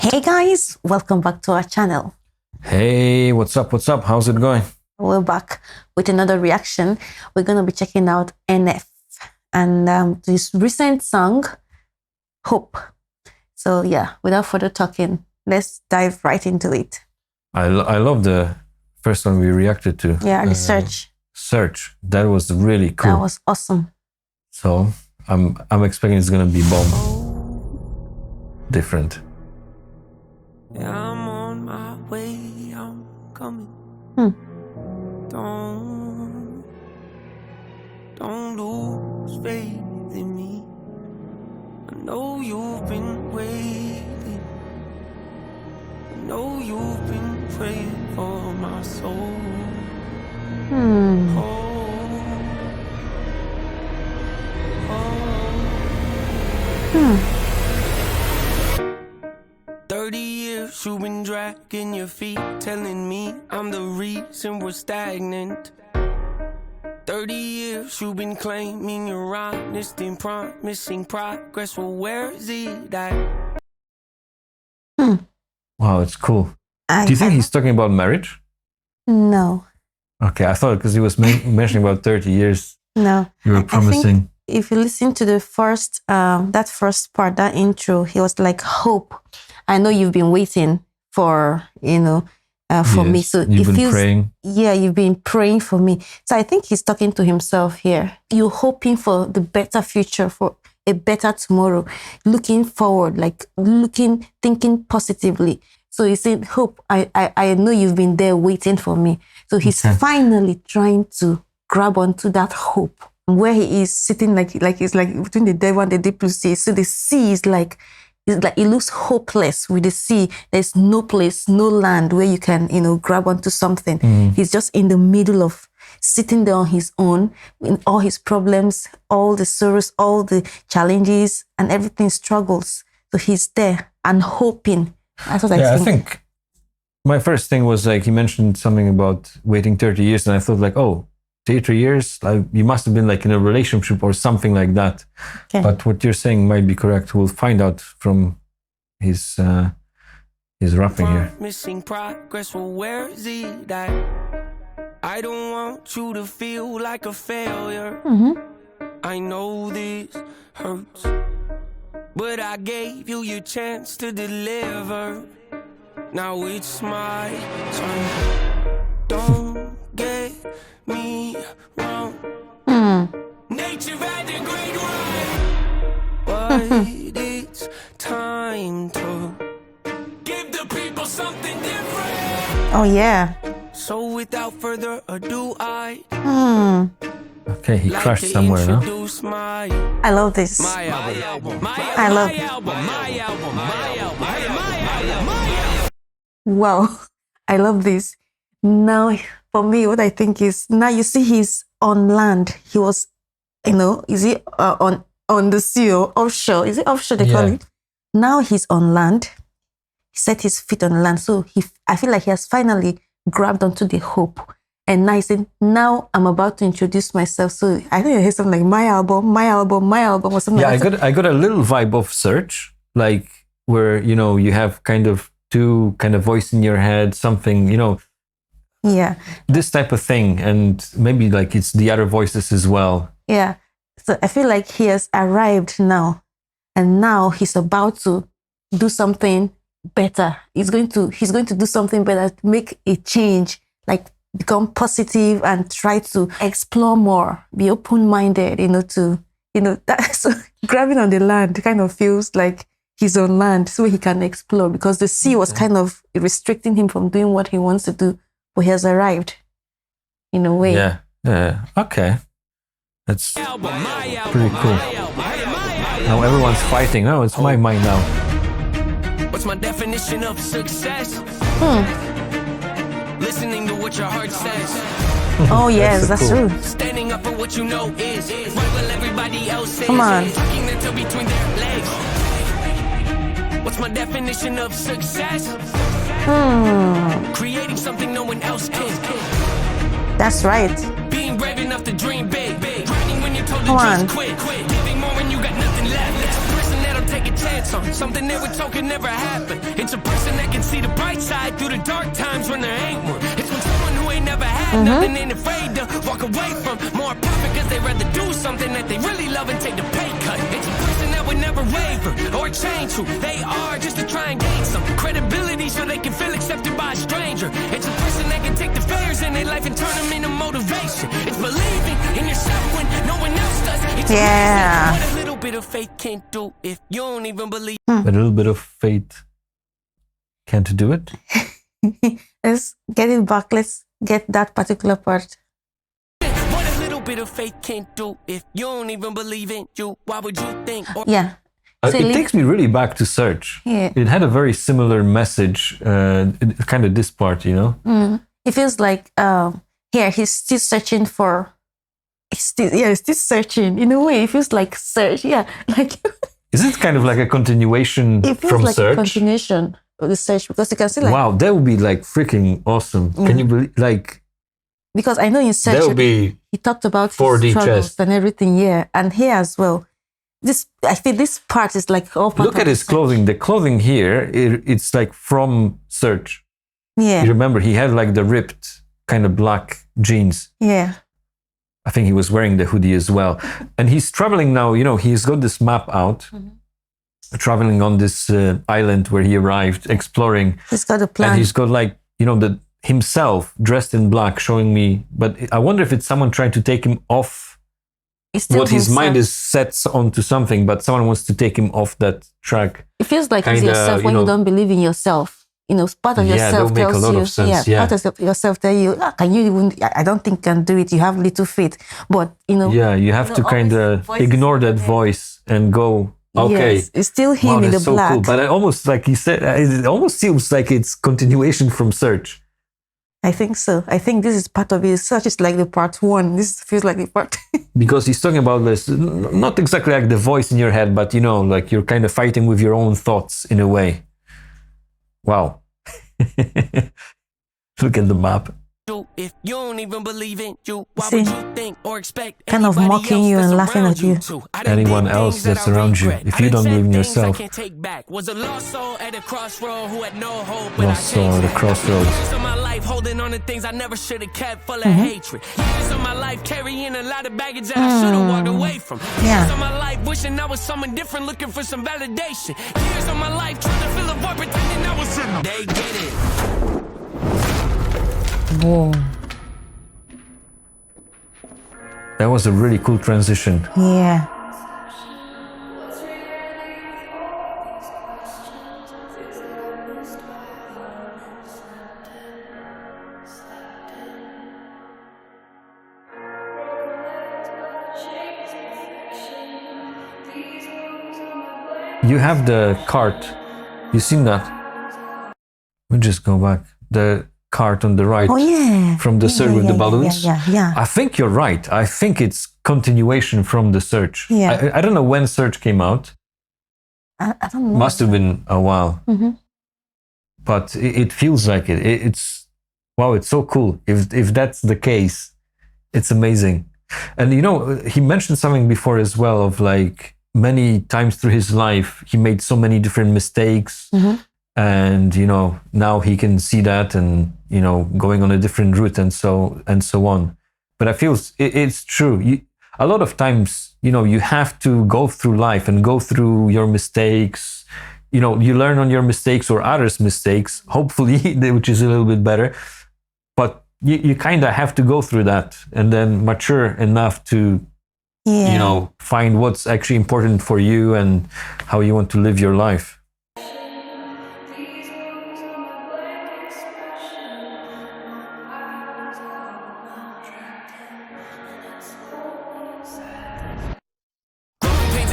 Hey guys, welcome back to our channel. Hey, what's up? What's up? How's it going? We're back with another reaction. We're going to be checking out NF and this recent song, Hope. So yeah, without further talking, let's dive right into it. I love the first one we reacted to. Yeah, the Search. Search. That was really cool. That was awesome. So I'm expecting it's gonna be bomb. Different. Yeah, I'm on my way, I'm coming. Don't lose faith in me. I know you've been waiting. I know you've been praying for my soul. Oh, 30 years you've been dragging your feet, telling me I'm the reason we're stagnant. 30 years you've been claiming you're honest and promising progress. Well, where is it at? Wow, it's cool. Do you think he's talking about marriage? No. Okay, I thought because he was mentioning about 30 years. No. You were promising. If you listen to the first, that first part, that intro, he was like, hope. I know you've been waiting for, for me. So you've been praying. Yeah, you've been praying for me. So I think he's talking to himself here. You're hoping for the better future, for a better tomorrow, looking forward, thinking positively. So he's saying, hope, I know you've been there waiting for me. So he's finally trying to grab onto that hope. Where he is sitting, like it's like between the devil and the deep blue sea. So the sea is like it looks hopeless with the sea. There's no place, no land where you can, grab onto something. He's just in the middle of sitting there on his own, in all his problems, all the sorrows, all the challenges, and everything struggles. So he's there and hoping. That's what I think. My first thing was like he mentioned something about waiting 30 years, and I thought like, oh, 30 years, you must have been like in a relationship or something like that. Okay. But what you're saying might be correct. We'll find out from his rapping here. Missing progress, well, where is it at? I don't want you to feel like a failure. I know this hurts, but I gave you your chance to deliver. Now it's my turn. Don't get me wrong. Nature had a great run, but it's time to give the people something different. Oh yeah. So without further ado, Okay, he crashed somewhere, no? I love this. I love it. Wow, I love this. Now, for me, what I think is, now you see he's on land. He was, is he on the sea or offshore? Is it offshore they call it? Now he's on land. He set his feet on land. So I feel like he has finally grabbed onto the hope. And now he said, now I'm about to introduce myself. So I think I heard something like my album or something like that. I got a little vibe of Search, like where, you have kind of two kind of voice in your head, something, Yeah. This type of thing. And maybe like it's the other voices as well. Yeah. So I feel like he has arrived now. And now he's about to do something better. He's going to do something better, to make a change, like become positive and try to explore more, be open-minded, so grabbing on the land kind of feels like he's on land so he can explore, because the sea was kind of restricting him from doing what he wants to do, but he has arrived in a way. Yeah. Okay. That's pretty cool. Now everyone's fighting. No, it's my mind now. What's my definition of success? Listening to what your heart says. Oh yes, that's true. Standing up for what you know is right while everybody else says. Come on. Tucking their tail between their legs. What's my definition of success? Creating something no one else can. That's right. Being brave enough to dream big. Grinding when you're told Come to on. just quit. Giving more when you got nothing left. It's a person that'll take a chance on. Something they were told could never happen. It's a person that can see the bright side through the dark times when there ain't one. It's when someone who ain't never had nothing ain't afraid to walk away from more profit because they rather do something that they really love and take the pay cut. It's a person that would never waver or change who they are just to try and gain some credibility so they can feel accepted by a stranger. It's a person that can take the failures in their life and turn them into motivation. It's believing in yourself when no one else does. It's Yeah. what a little bit of faith can't do if you don't even believe. A little bit of faith can't do it. Let's get it back. Let's get that particular part. What a little bit of faith can't do if you don't even believe in you. Why would you think? Or Yeah. So It takes me really back to Search. Yeah. It had a very similar message, kind of this part, you know? It feels like here he's still searching for. He's still searching. In a way, it feels like search. Yeah, like Is it kind of like a continuation it feels from like a Search? continuation of the search because you can see like Wow, that would be like freaking awesome. Can you believe, like, because I know in search that would be he talked about 4D his struggles chess. and everything. Yeah, and here as well. I feel this part is like all part Look of at his the search. clothing. The clothing here, it's like from Search. Yeah, You remember he had like the ripped kind of black jeans. yeah, I think he was wearing the hoodie as well. And he's traveling now, you know, he's got this map out, traveling on this island where he arrived, exploring. he's got a plan. And he's got like, you know, himself dressed in black showing me. But I wonder if it's someone trying to take him off He's still what his mind himself. is set onto something, but someone wants to take him off that track. It feels like it's kinda, yourself when you you know- don't believe in yourself. You know, part of Yeah, that yourself would make a tells lot you. of sense, yeah. Part of yourself tell you, can you even? I don't think you can do it. You have little faith, but you know. Yeah, you have to all kind these of voices ignore in that your head. voice and go, okay. Yes, it's still him Wow, in the that's so black. cool. But I almost, like he said, it almost seems like it's continuation from Search. I think so. I think this is part of it. Such is like the part one. This feels like the part. Because he's talking about this, not exactly like the voice in your head, but you know, like you're kind of fighting with your own thoughts in a way. Wow. Look at the map. If you don't even believe in you, why See, would you think or expect kind of anybody mocking else you that's and laughing around at you. to? I done Anyone did else things that that's I around you. regret. If I you done don't said believe in things yourself. I can't take back. Was a lost soul at a crossroad who had no hope, but Lost I soul changed at a that. crossroads. Years of my life holding on to things I never should have kept, full of hatred. Years of my life carrying a lot of baggage that I should have walked away from. Yeah. Years of my life wishing I was someone different, looking for some validation. Years of my life trying to fill a void, pretending I was him. They get it. Whoa. That was a really cool transition. Yeah. You have the cart. You seen that? We'll just go back. The cart on the right. Oh yeah. From the Search with the balloons. Yeah. I think you're right. I think it's continuation from the Search. Yeah. I don't know when Search came out. I don't know. Must have been a while. But it feels like it. It's wow. It's so cool. If that's the case, it's amazing. And you know, he mentioned something before as well of like many times through his life he made so many different mistakes, and you know now he can see that and you know going on a different route and so on. But I feel it's true. A lot of times, you know, you have to go through life and go through your mistakes. You know, you learn on your mistakes or others' mistakes, hopefully, which is a little bit better. But you kind of have to go through that and then mature enough to, you know, find what's actually important for you and how you want to live your life.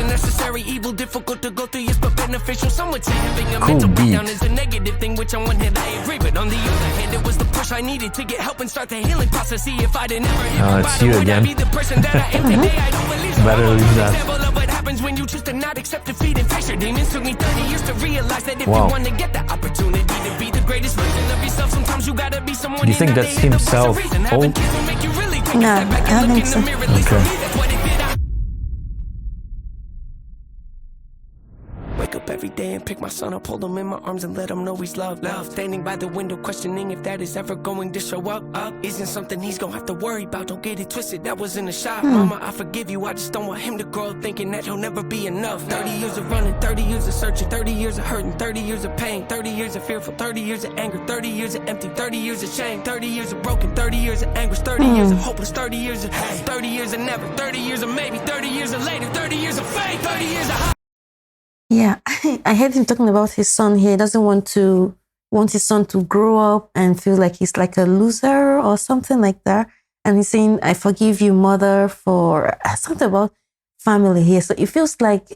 Necessary evil, difficult to go through, yes, but beneficial. Some would say having a Cool mental beat. breakdown is a negative thing, which on one hand I agree, but on the other hand, it was the push I needed to get help and start the healing process. See, if I didn't ever hit Oh, my it's bottom, you would again. I be the person that I am today? I don't believe so. Better I'm a leave prime that. example of what happens when you choose to not accept defeat and face your demons. Took me 30 years to realize that if Wow. you want to get the opportunity to be the greatest version of yourself, sometimes you gotta be someone. Do you think that's himself old? No, I don't think so. Okay. day and pick my son up, hold him in my arms and let him know he's loved. Standing by the window questioning if that is ever going to show up. Isn't something he's gonna have to worry about, don't get it twisted, that was in a shot. Mama, I forgive you, I just don't want him to grow up thinking that he'll never be enough. 30 years of running, 30 years of searching, 30 years of hurting, 30 years of pain, 30 years of fearful, 30 years of anger, 30 years of empty, 30 years of shame, 30 years of broken, 30 years of anguish, 30 years of hopeless, 30 years of 30 years of never, 30 years of maybe, 30 years of later, 30 years of fake, 30 years of Yeah, I heard him talking about his son here. He doesn't want his son to grow up and feel like he's like a loser or something like that. And he's saying, I forgive you, mother, for something about family here. So it feels like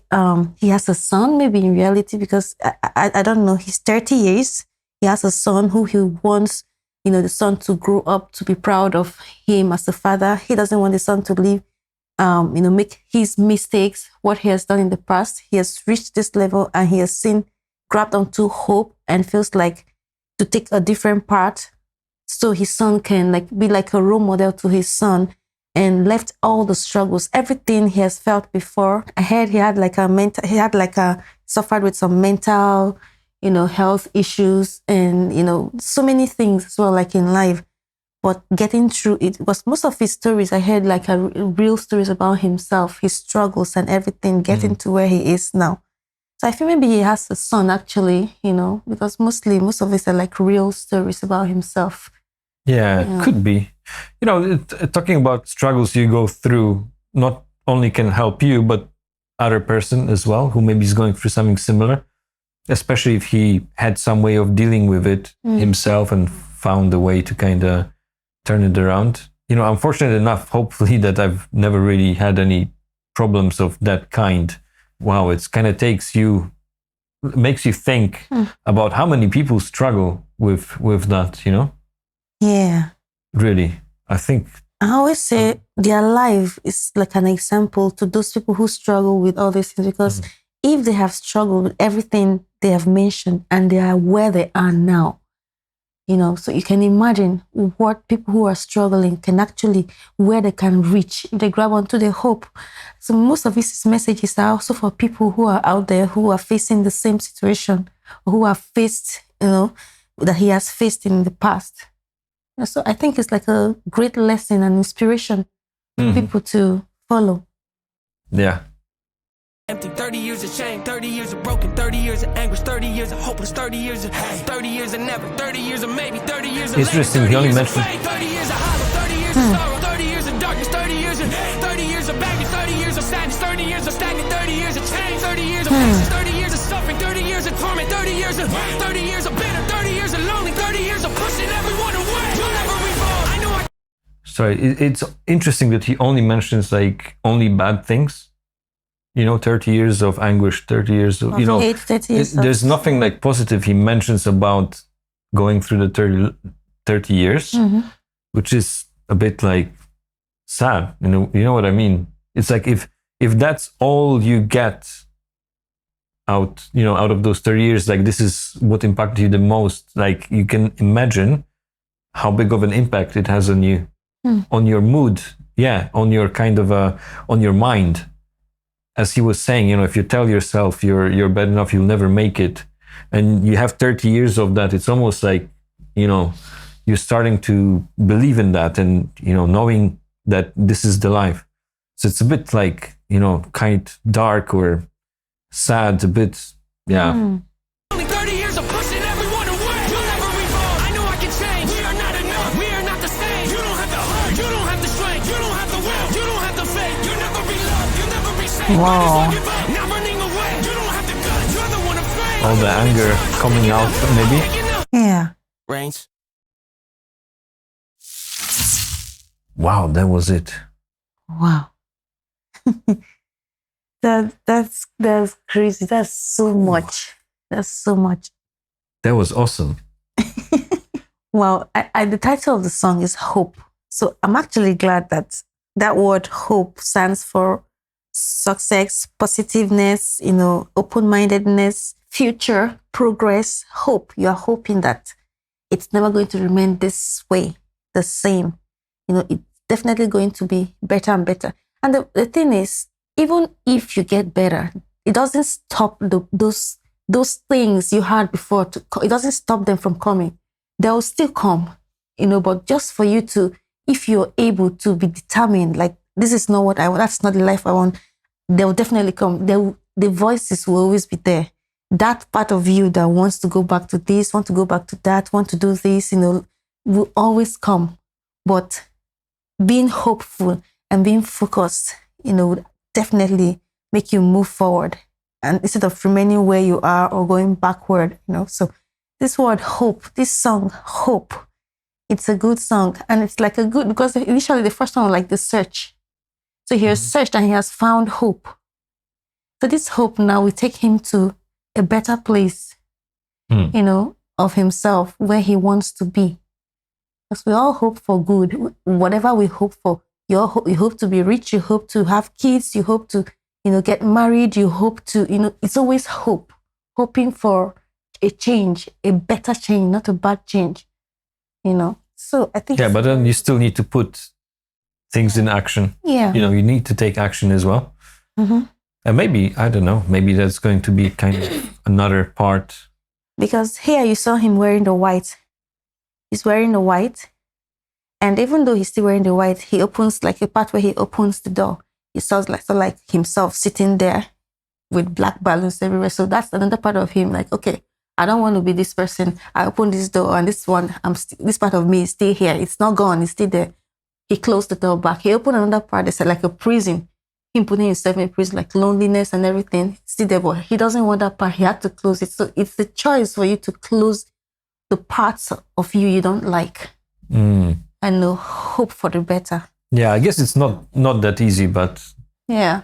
he has a son, maybe in reality, because I don't know, he's 30 years. He has a son who he wants, the son to grow up to be proud of him as a father. He doesn't want the son to live, make his mistakes, what he has done in the past. He has reached this level and he has grabbed onto hope and feels like to take a different path so his son can be like a role model to his son, and left all the struggles, everything he has felt before. I heard he had suffered with some mental, health issues and, so many things as well, like in life. But getting through it was most of his stories. I heard real stories about himself, his struggles and everything, getting to where he is now. So I feel maybe he has a son actually, because most of it are like real stories about himself. Yeah, it could be. Talking about struggles you go through not only can help you, but other person as well, who maybe is going through something similar, especially if he had some way of dealing with it himself and found a way to kind of turn it around. I'm fortunate enough, hopefully, that I've never really had any problems of that kind. Wow, it kind of makes you think about how many people struggle with that, Yeah. Really, I think. I always say their life is like an example to those people who struggle with all these things, because if they have struggled with everything they have mentioned and they are where they are now, so you can imagine what people who are struggling can actually, where they can reach if they grab onto the hope. So most of his messages are also for people who are out there who are facing the same situation, or who have faced, that he has faced in the past. So I think it's like a great lesson and inspiration for people to follow. Yeah. Empty, 30 years of shame, 30 years of broken, 30 years of anguish, 30 years of hopeless, 30 years of 30 years of never, 30 years of maybe, 30 years of interesting. He only mentioned 30 years of hollow, 30 years of sorrow, 30 years of darkness, 30 years of 30 years of baggage, 30 years of sadness, 30 years of stagnant, 30 years of change, 30 years of patience, 30 years of suffering, 30 years of torment, 30 years of bitter, 30 years of lonely, 30 years of pushing everyone away. You'll never revolve. I know I. Sorry, it's interesting that he only mentions only bad things. 30 years of anguish, 30 years of, 30 years there's nothing positive he mentions about going through the 30 years, which is a bit sad. You know what I mean? It's like if that's all you get out of those 30 years, this is what impacted you the most. You can imagine how big of an impact it has on you, on your mood. Yeah. On your kind of, on your mind. As he was saying, if you tell yourself you're bad enough, you'll never make it, and you have 30 years of that, it's almost like, you're starting to believe in that and, knowing that this is the life. So it's a bit kind of dark or sad, a bit, yeah. Only 30 years of pushing everyone away. You'll never revolve. I know I can change. We are not enough. We are not the same. You don't have the heart. You don't have the strength. You don't have the will. You don't have the faith. You'll never be loved. You'll never be safe. Wow. Not running away. You don't have the guts. You're the one afraid. All the anger coming out, maybe. Yeah. Rains. Wow, that was it. Wow. That's crazy. That's so much. That's so much. That was awesome. Well, the title of the song is Hope. So I'm actually glad that word hope stands for success, positiveness, open-mindedness, future, progress, hope. You are hoping that it's never going to remain this way, the same. It's definitely going to be better and better. And the thing is, even if you get better, it doesn't stop those those things you had before, it doesn't stop them from coming. They will still come, but just for you to, if you're able to be determined, like, this is not what I want, that's not the life I want, they will definitely come. The voices will always be there. That part of you that wants to go back to this, want to go back to that, want to do this, will always come. But being hopeful and being focused, would definitely make you move forward. And instead of remaining where you are or going backward, So this word hope, this song, hope, it's a good song. And it's like because initially the first one was like the search. So he has searched and he has found hope. So this hope now will take him to a better place, of himself, where he wants to be. Because we all hope for good. Whatever we hope for, you hope to be rich, you hope to have kids, you hope to, get married, you hope to, it's always hope. Hoping for a change, a better change, not a bad change, So I think... Yeah, but then you still need to put things in action. Yeah. You need to take action as well. Mm-hmm. And maybe, I don't know, maybe that's going to be kind of another part. Because here you saw him wearing the white. He's wearing the white. And even though he's still wearing the white, he opens, like a part where he opens the door. He sounds like himself sitting there with black balloons everywhere. So that's another part of him. Like, okay, I don't want to be this person. I open this door and this part of me is still here. It's not gone. It's still there. He closed the door back. He opened another part. It's like a prison. Him putting himself in a prison, like loneliness and everything. Still there, but he doesn't want that part. He had to close it. So it's the choice for you to close the parts of you don't like. And hope for the better. Yeah, I guess it's not that easy, but yeah,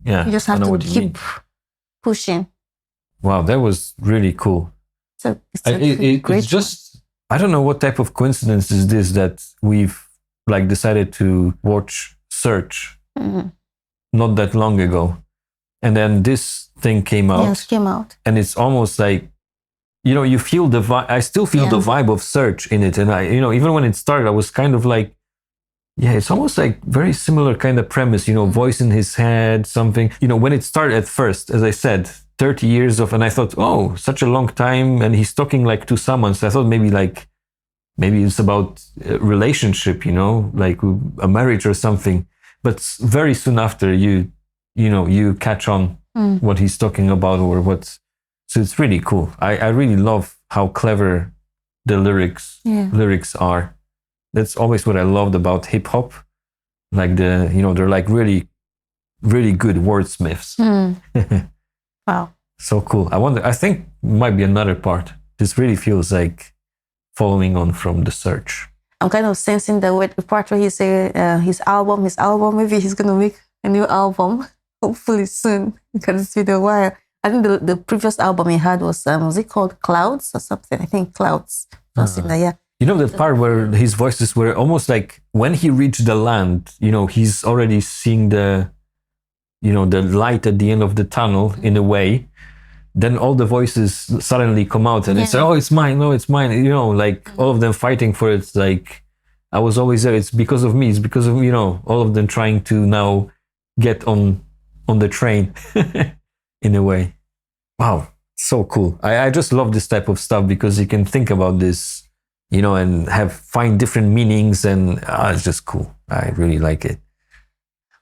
you just have to keep pushing. Wow, that was really cool. It's just, I don't know what type of coincidence is this that we've like decided to watch Search not that long ago, and then this thing came out. Yes, came out, and it's almost like, you feel the vibe. I still feel the vibe of Search in it, and I, even when it started, I was kind of like, yeah, it's almost like very similar kind of premise, voice in his head, something, when it started at first, as I said, 30 years of, and I thought, oh, such a long time, and he's talking like to someone, so I thought maybe it's about a relationship, like a marriage or something, but very soon after you catch on what he's talking about or what. So it's really cool. I really love how clever the lyrics are. That's always what I loved about hip hop. Like they're like really, really good wordsmiths. Wow. So cool. I think might be another part. This really feels like following on from the Search. I'm kind of sensing the part where he say his album, maybe he's going to make a new album, hopefully soon, because it's been a while. I think the previous album he had was it called Clouds or something? I think Clouds. Something like that. The part where his voices were almost like when he reached the land, he's already seeing the light at the end of the tunnel in a way. Then all the voices suddenly come out and it's like, oh, it's mine, no, it's mine. Like all of them fighting for it. Like, I was always there. It's because of me. It's because of, all of them trying to now get on the train in a way. Wow. So cool. I just love this type of stuff because you can think about this, and find different meanings, and it's just cool. I really like it.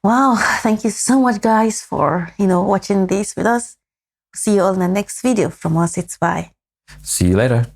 Wow. Thank you so much, guys, for, watching this with us. See you all in the next video from us. It's bye. See you later.